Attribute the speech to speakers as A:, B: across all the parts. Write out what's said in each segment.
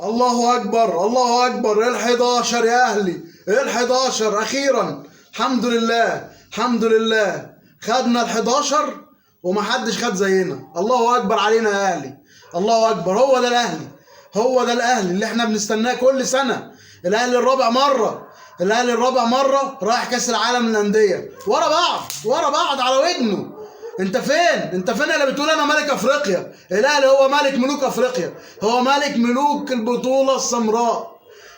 A: الله اكبر الله اكبر. ال11 يا اهلي، ال11 اخيرا. الحمد لله الحمد لله، خدنا ال11 ومحدش خد زينا. الله اكبر علينا يا اهلي، الله اكبر. هو ده الاهلي، هو ده الاهلي اللي احنا بنستناه كل سنه. الاهلي الرابع مره، الاهلي الرابع مره رايح كاس العالم للانديه ورا بعض ورا بعض على ودنه. انت فين؟ انت فين اللي بتقول انا ملك افريقيا؟ الاهلي هو ملك ملوك افريقيا، هو ملك ملوك البطوله السمراء.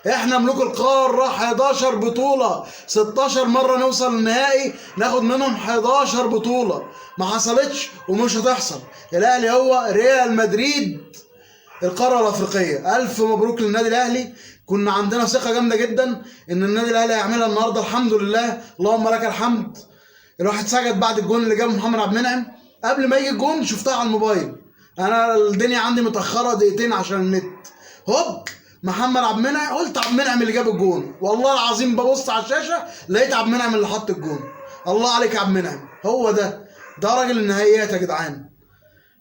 A: احنا ملوك القاره. 11 بطوله، 16 مره نوصل للنهائي، ناخد منهم 11 بطوله. ما حصلتش ومش هتحصل. الاهلي هو ريال مدريد القاره الافريقيه. الف مبروك للنادي الاهلي. كنا عندنا ثقه جامده جدا ان النادي الاهلي هيعملها النهارده. الحمد لله، اللهم لك الحمد. الواحد سجد بعد الجون اللي جابه محمد عبد المنعم. قبل ما يجي الجون شفتها على الموبايل، انا الدنيا عندي متاخره دقيقتين عشان النت. هوب محمد عبد المنعم، قلت عبد المنعم اللي جاب الجون. والله العظيم ببص على الشاشه لقيت عبد المنعم اللي حط الجون. الله عليك يا عبد المنعم، هو ده راجل النهائيات يا جدعان.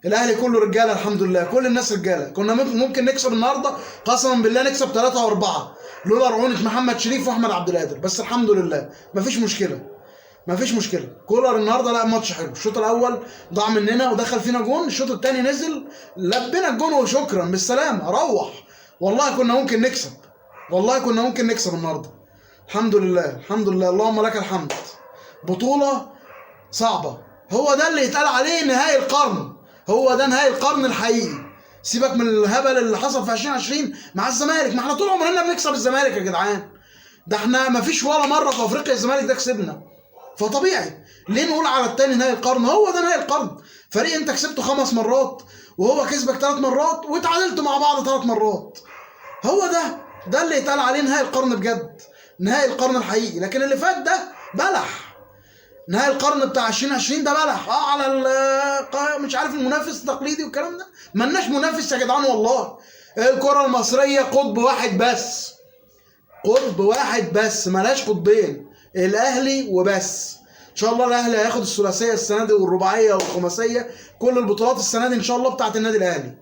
A: الاهلي كله رجاله الحمد لله، كل الناس رجاله. كنا ممكن نكسب النهارده، قسما بالله نكسب 3 و4 لولا رعونه محمد شريف واحمد عبد القادر. بس الحمد لله مفيش مشكله، مفيش مشكله. كولر النهارده لعب ماتش حلو. الشوط الاول ضاع مننا ودخل فينا جون، الشوط الثاني نزل لبينا الجون وشكرا بالسلامه روح. والله كنا ممكن نكسب، والله كنا ممكن نكسب النهارده. الحمد لله الحمد لله، اللهم لك الحمد. بطوله صعبه، هو ده اللي يتقال عليه نهائي القرن. هو ده نهائي القرن الحقيقي. سيبك من الهبل اللي حصل في 2020 مع الزمالك. ما احنا طول عمرنا بنكسب الزمالك يا جدعان. ده احنا ما فيش ولا مره في افريقيا الزمالك ده كسبنا. فطبيعي ليه نقول على التاني نهائي القرن؟ هو ده نهائي القرن. فريق انت كسبته 5 مرات وهو كسبك 3 مرات واتعادلتوا مع بعض 3 مرات. هو ده اللي يتقال عليه نهائي القرن بجد، نهائي القرن الحقيقي. لكن اللي فات ده بلح. نهائي القرن بتاع 2020 ده بلح. على مش عارف المنافس التقليدي والكلام ده. ملناش منافس يا جدعان والله. الكرة المصرية قطب واحد بس، قطب واحد بس، ملاش قطبين. الاهلي وبس. ان شاء الله الاهلي هياخد الثلاثيه السنه دي والرباعيه والخماسيه، كل البطولات السنه دي ان شاء الله بتاعت النادي الاهلي.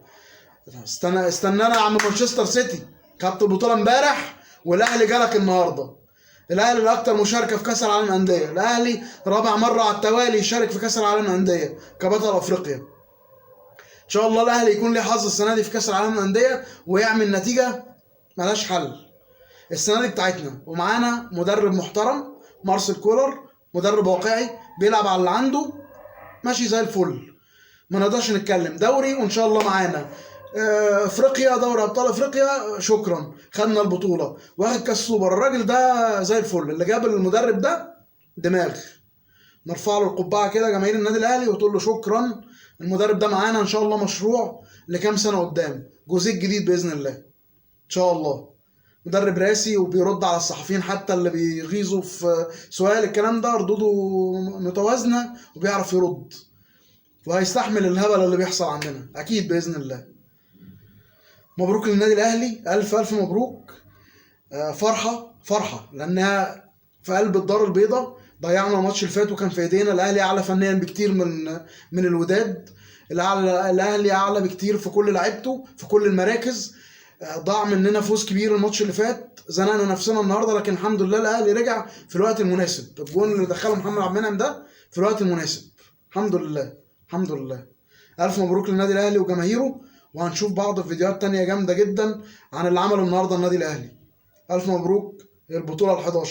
A: استنانا يا عم مانشستر سيتي، خدت البطوله امبارح والاهلي جالك النهارده. الاهلي الاكثر مشاركه في كاس العالم للانديه، الاهلي رابع مره على التوالي يشارك في كاس العالم للانديه كبطل افريقيا. ان شاء الله الاهلي يكون ليه حظ السنه دي في كاس العالم للانديه ويعمل نتيجه ملهاش حل. السنه دي بتاعتنا ومعانا مدرب محترم مارسيل كولر، مدرب واقعي بيلعب على اللي عنده، ماشي زي الفل. ما نقدرش نتكلم. دوري وان شاء الله معانا افريقيا، دوري ابطال افريقيا شكرا، خدنا البطوله واخد كاس سوبر. الراجل ده زي الفل، اللي جاب المدرب ده دماغ. نرفع له القبعه كده جماهير النادي الاهلي وتقول له شكرا. المدرب ده معانا ان شاء الله مشروع لكام سنه قدام، جوزيه الجديد باذن الله ان شاء الله. مدرب راسي وبيرد على الصحفيين حتى اللي بيغيظوا في سؤال. الكلام ده ردوده متوازنه وبيعرف يرد، وهيستحمل الهبل اللي بيحصل عندنا اكيد باذن الله. مبروك للنادي الاهلي، الف الف مبروك. فرحه فرحه لانها في قلب الدار البيضاء. ضيعنا الماتش اللي فات وكان في ايدينا. الاهلي اعلى فنيا بكتير من الوداد. الاهلي اعلى بكتير في كل لعيبته في كل المراكز. ضاع مننا فوز كبير الماتش اللي فات، زنقنا نفسنا النهارده. لكن الحمد لله الاهلي رجع في الوقت المناسب. الجون اللي دخله محمد عبد المنعم ده في الوقت المناسب. الحمد لله الحمد لله. الف مبروك للنادي الاهلي وجماهيره. وهنشوف بعض فيديوهات تانية جامده جدا عن اللي عمله النهارده النادي الاهلي. الف مبروك البطوله ال11.